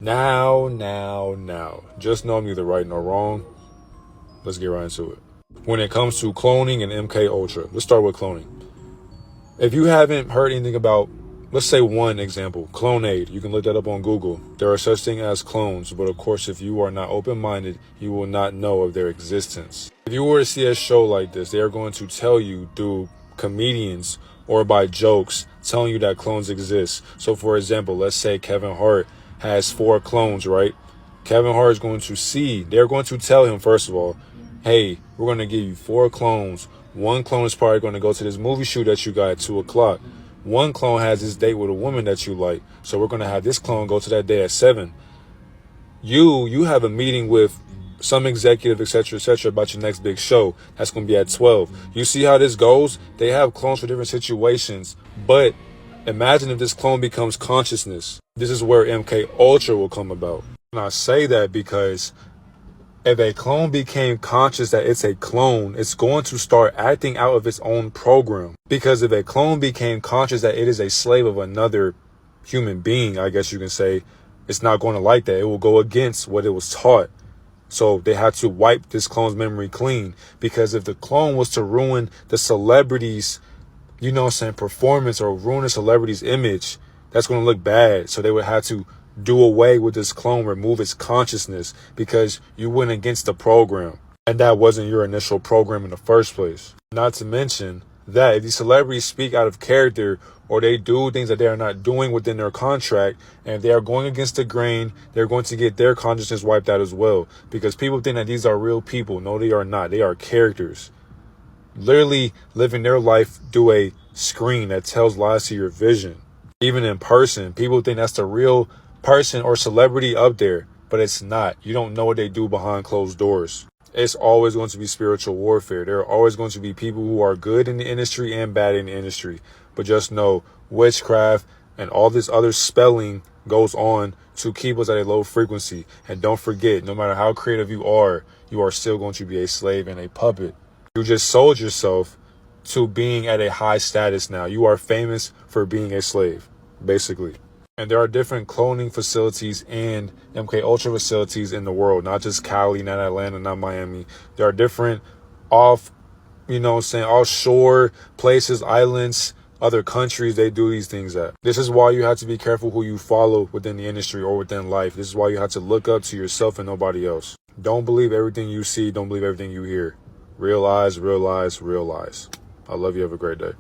Now. Just know I'm neither right nor wrong. Let's get right into it. When it comes to cloning and MK Ultra, let's start with cloning. If you haven't heard anything about, let's say one example, Clonaid, you can look that up on Google. There are such things as clones, but of course, if you are not open-minded, you will not know of their existence. If you were to see a show like this, they are going to tell you through comedians or by jokes, telling you that clones exist. So for example, let's say Kevin Hart has 4 clones, right? Kevin Hart is going to see, they're going to tell him, first of all, hey, we're going to give you 4 clones. One clone is probably going to go to this movie shoot that you got at 2 o'clock. One clone has this date with a woman that you like. So we're going to have this clone go to that day at 7. You have a meeting with some executive, etc., about your next big show. That's going to be at 12. You see how this goes? They have clones for different situations. But imagine if this clone becomes consciousness. This is where MK Ultra will come about. And I say that because if a clone became conscious that it's a clone, it's going to start acting out of its own program. Because if a clone became conscious that it is a slave of another human being, I guess you can say, it's not going to like that. It will go against what it was taught. So they had to wipe this clone's memory clean. Because if the clone was to ruin the celebrity's, performance, or ruin a celebrity's image, that's going to look bad. So they would have to do away with this clone, remove its consciousness, because you went against the program. And that wasn't your initial program in the first place. Not to mention that if these celebrities speak out of character or they do things that they are not doing within their contract and they are going against the grain, they're going to get their consciousness wiped out as well. Because people think that these are real people. No, they are not. They are characters. Literally living their life through a screen that tells lies to your vision. Even in person, people think that's the real person or celebrity up there, but it's not. You don't know what they do behind closed doors. It's always going to be spiritual warfare. There are always going to be people who are good in the industry and bad in the industry. But just know witchcraft and all this other spelling goes on to keep us at a low frequency. And don't forget, no matter how creative you are still going to be a slave and a puppet. You just sold yourself to being at a high status now. You are famous for being a slave, basically. And there are different cloning facilities and MK Ultra facilities in the world, not just Cali, not Atlanta, not Miami. There are different offshore places, islands, other countries they do these things at. This is why you have to be careful who you follow within the industry or within life. This is why you have to look up to yourself and nobody else. Don't believe everything you see. Don't believe everything you hear. Realize. I love you. Have a great day.